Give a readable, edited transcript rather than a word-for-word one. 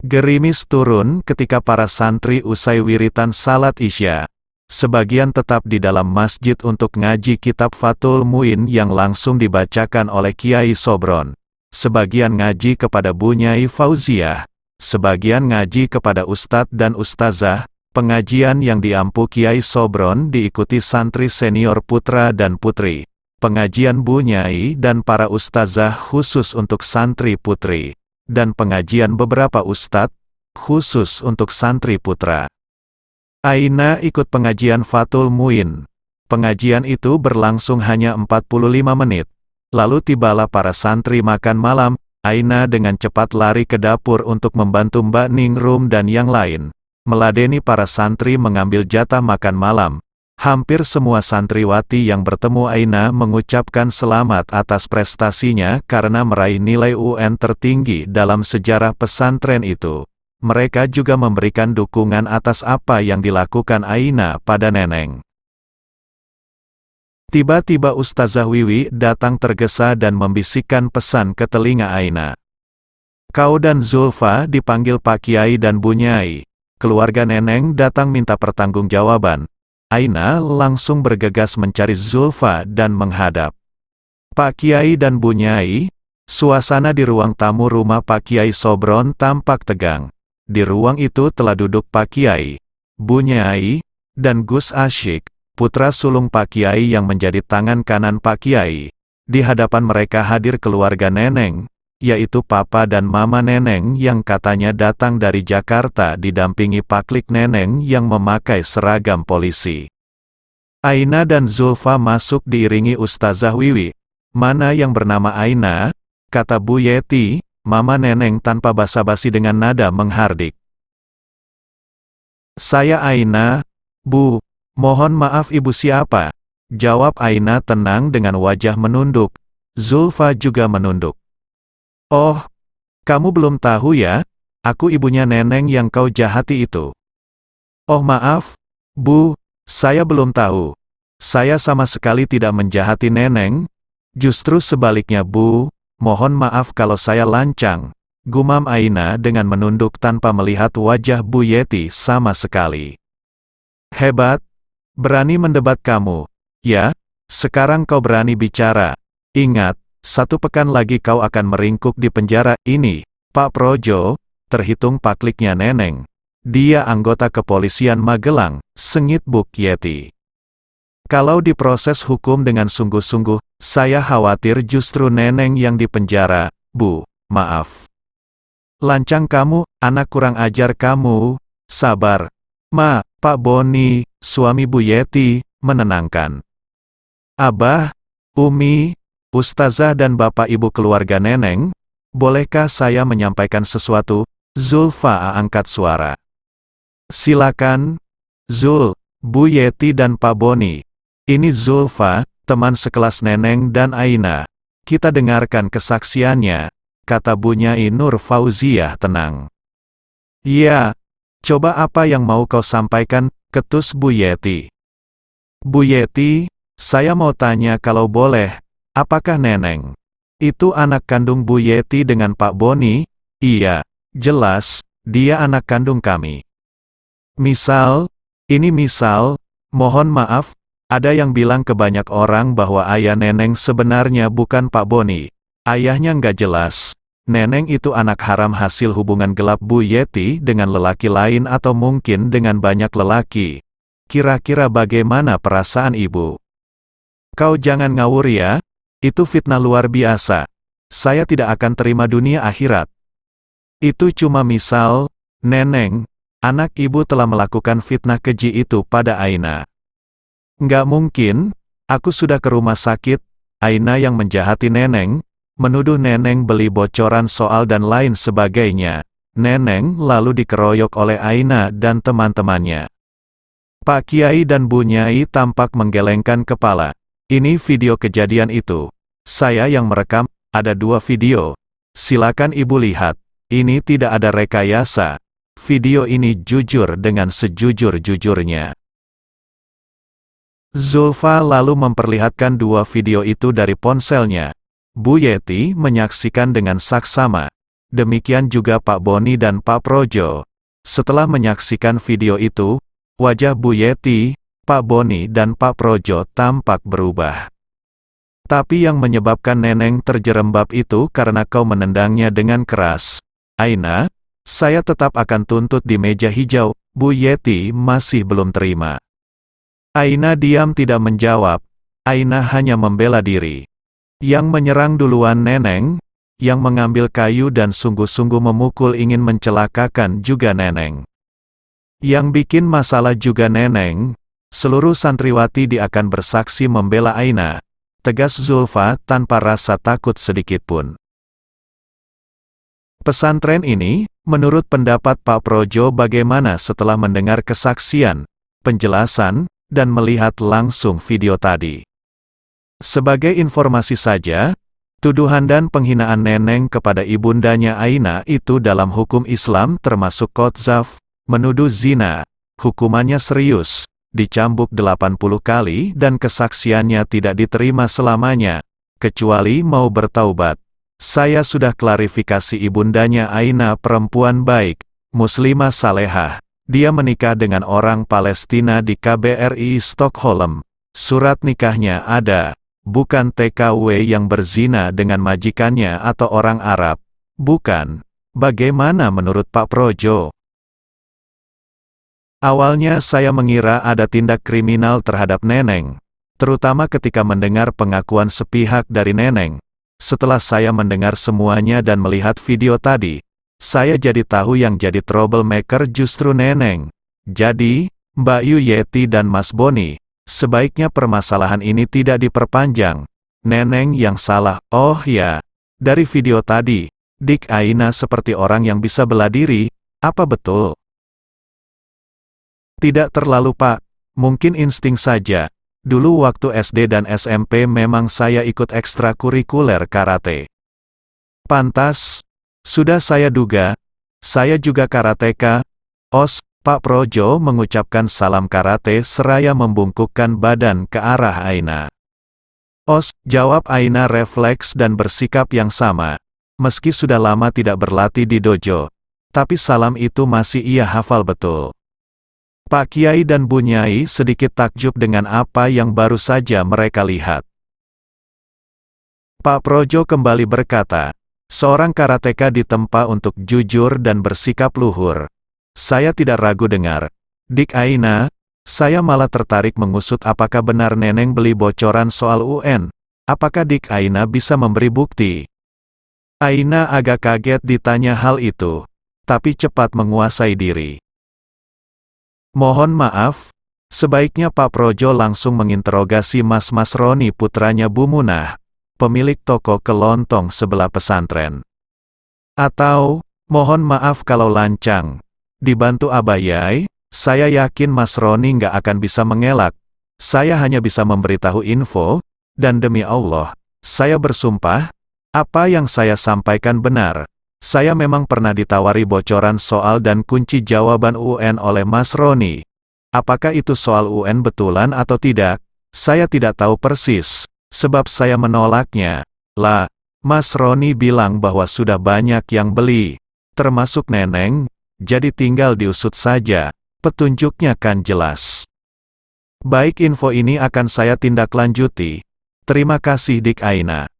Gerimis turun ketika para santri usai wiritan salat Isya. Sebagian tetap di dalam masjid untuk ngaji kitab Fathul Muin yang langsung dibacakan oleh Kiai Sobron. Sebagian ngaji kepada Bu Nyai Fauziah. Sebagian ngaji kepada Ustadz dan Ustazah. Pengajian yang diampu Kiai Sobron diikuti santri senior putra dan putri. Pengajian Bu Nyai dan para ustazah khusus untuk santri putri. Dan pengajian beberapa ustadz, khusus untuk santri putra. Aina ikut pengajian Fathul Muin. Pengajian itu berlangsung hanya 45 menit. Lalu tibalah para santri makan malam. Aina dengan cepat lari ke dapur untuk membantu Mbak Ningrum dan yang lain. Meladeni para santri mengambil jatah makan malam. Hampir semua santriwati yang bertemu Aina mengucapkan selamat atas prestasinya karena meraih nilai UN tertinggi dalam sejarah pesantren itu. Mereka juga memberikan dukungan atas apa yang dilakukan Aina pada Neneng. Tiba-tiba Ustazah Wiwi datang tergesa dan membisikkan pesan ke telinga Aina. "Kau dan Zulfa dipanggil Pak Kiai dan Bu Nyai." Keluarga Neneng datang minta pertanggungjawaban. Aina langsung bergegas mencari Zulfa dan menghadap Pak Kiai dan Bu Nyai. Suasana di ruang tamu rumah Pak Kiai Sobron tampak tegang. Di ruang itu telah duduk Pak Kiai, Bu Nyai, dan Gus Asyik, putra sulung Pak Kiai yang menjadi tangan kanan Pak Kiai. Di hadapan mereka hadir keluarga Neneng, yaitu Papa dan Mama Neneng yang katanya datang dari Jakarta didampingi Paklik Neneng yang memakai seragam polisi. Aina dan Zulfa masuk diiringi Ustazah Wiwi. "Mana yang bernama Aina?" kata Bu Yeti. Mama Neneng tanpa basa-basi dengan nada menghardik. "Saya Aina, Bu." "Mohon maaf Ibu siapa?" jawab Aina tenang dengan wajah menunduk. Zulfa juga menunduk. "Oh, kamu belum tahu ya? Aku ibunya Neneng yang kau jahati itu." "Oh maaf, Bu, saya belum tahu. Saya sama sekali tidak menjahati Neneng. Justru sebaliknya Bu. Mohon maaf kalau saya lancang," gumam Aina dengan menunduk tanpa melihat wajah Bu Yeti sama sekali. "Hebat, berani mendebat kamu. Ya, sekarang kau berani bicara. Ingat, 1 pekan lagi kau akan meringkuk di penjara ini." "Pak Projo," terhitung pakliknya Neneng. "Dia anggota kepolisian Magelang," sengit Bu Yeti. "Kalau diproses hukum dengan sungguh-sungguh, saya khawatir justru Neneng yang dipenjara, Bu. Maaf." "Lancang kamu, anak kurang ajar kamu." "Sabar, Ma." Pak Boni, suami Bu Yeti, menenangkan. "Abah, Umi, Ustazah dan Bapak Ibu keluarga Neneng, bolehkah saya menyampaikan sesuatu?" Zulfa angkat suara. "Silakan, Zul." Bu Yeti dan Pak Boni. "Ini Zulfa, teman sekelas Neneng dan Aina. Kita dengarkan kesaksiannya," kata Bu Nyai Nur Fauziah tenang. "Iya, coba apa yang mau kau sampaikan?" ketus Bu Yeti. "Bu Yeti, saya mau tanya kalau boleh, apakah Neneng itu anak kandung Bu Yeti dengan Pak Boni?" "Iya, jelas, dia anak kandung kami." "Misal, ini misal, mohon maaf, ada yang bilang ke banyak orang bahwa ayah Neneng sebenarnya bukan Pak Boni. Ayahnya nggak jelas. Neneng itu anak haram hasil hubungan gelap Bu Yeti dengan lelaki lain atau mungkin dengan banyak lelaki. Kira-kira bagaimana perasaan Ibu?" "Kau jangan ngawur ya. Itu fitnah luar biasa. Saya tidak akan terima dunia akhirat. Itu cuma misal, Neneng, anak Ibu telah melakukan fitnah keji itu pada Aina." "Nggak mungkin, aku sudah ke rumah sakit." Aina yang menjahati Neneng, menuduh Neneng beli bocoran soal dan lain sebagainya. Neneng lalu dikeroyok oleh Aina dan teman-temannya. Pak Kiai dan Bu Nyai tampak menggelengkan kepala. "Ini video kejadian itu. Saya yang merekam, ada 2 video. Silakan Ibu lihat. Ini tidak ada rekayasa. Video ini jujur dengan sejujur-jujurnya." Zulfa lalu memperlihatkan 2 video itu dari ponselnya. Bu Yeti menyaksikan dengan saksama. demikian juga Pak Boni dan Pak Projo. Setelah menyaksikan video itu, wajah Bu Yeti, Pak Boni dan Pak Projo tampak berubah. Tapi yang menyebabkan Neneng terjerembab itu karena kau menendangnya dengan keras. Aina, saya tetap akan tuntut di meja hijau. Bu Yeti masih belum terima. Aina diam tidak menjawab. Aina hanya membela diri. Yang menyerang duluan Neneng, yang mengambil kayu dan sungguh-sungguh memukul ingin mencelakakan juga Neneng. Yang bikin masalah juga Neneng. Seluruh santriwati dia akan bersaksi membela Aina, tegas Zulfa tanpa rasa takut sedikitpun. Pesantren ini, menurut pendapat Pak Projo bagaimana setelah mendengar kesaksian, penjelasan, dan melihat langsung video tadi? Sebagai informasi saja, tuduhan dan penghinaan Neneng kepada ibundanya Aina itu dalam hukum Islam termasuk qadzaf, menuduh zina, hukumannya serius, dicambuk 80 kali dan kesaksiannya tidak diterima selamanya, kecuali mau bertaubat. Saya sudah klarifikasi ibundanya Aina perempuan baik, muslimah salehah. Dia menikah dengan orang Palestina di KBRI Stockholm. Surat nikahnya ada, bukan TKW yang berzina dengan majikannya atau orang Arab. Bukan. Bagaimana menurut Pak Projo? Awalnya saya mengira ada tindak kriminal terhadap Neneng, terutama ketika mendengar pengakuan sepihak dari Neneng. Setelah saya mendengar semuanya dan melihat video tadi, saya jadi tahu yang jadi troublemaker justru Neneng. Jadi, Mbak Yu Yeti dan Mas Boni, sebaiknya permasalahan ini tidak diperpanjang. Neneng yang salah. Oh ya, dari video tadi, Dik Aina seperti orang yang bisa bela diri, apa betul? Tidak terlalu Pak, mungkin insting saja. Dulu waktu SD dan SMP memang saya ikut ekstrakurikuler karate. Pantas, sudah saya duga, saya juga karateka. Os, Pak Projo mengucapkan salam karate seraya membungkukkan badan ke arah Aina. Os, jawab Aina refleks dan bersikap yang sama. Meski sudah lama tidak berlatih di dojo, tapi salam itu masih ia hafal betul. Pak Kiai dan Bu Nyai sedikit takjub dengan apa yang baru saja mereka lihat. Pak Projo kembali berkata, seorang karateka ditempa untuk jujur dan bersikap luhur. Saya tidak ragu dengar. Dik Aina, saya malah tertarik mengusut apakah benar Neneng beli bocoran soal UN. Apakah Dik Aina bisa memberi bukti? Aina agak kaget ditanya hal itu, tapi cepat menguasai diri. Mohon maaf, sebaiknya Pak Projo langsung menginterogasi Mas Roni putranya Bu Munah, pemilik toko kelontong sebelah pesantren. Atau, mohon maaf kalau lancang, dibantu Abayai, saya yakin Mas Roni nggak akan bisa mengelak. Saya hanya bisa memberitahu info, dan demi Allah, saya bersumpah, apa yang saya sampaikan benar. Saya memang pernah ditawari bocoran soal dan kunci jawaban UN oleh Mas Roni. Apakah itu soal UN betulan atau tidak? Saya tidak tahu persis, sebab saya menolaknya. Lah, Mas Roni bilang bahwa sudah banyak yang beli, termasuk Neneng, jadi tinggal diusut saja, petunjuknya kan jelas. Baik, info ini akan saya tindak lanjuti. Terima kasih Dik Aina.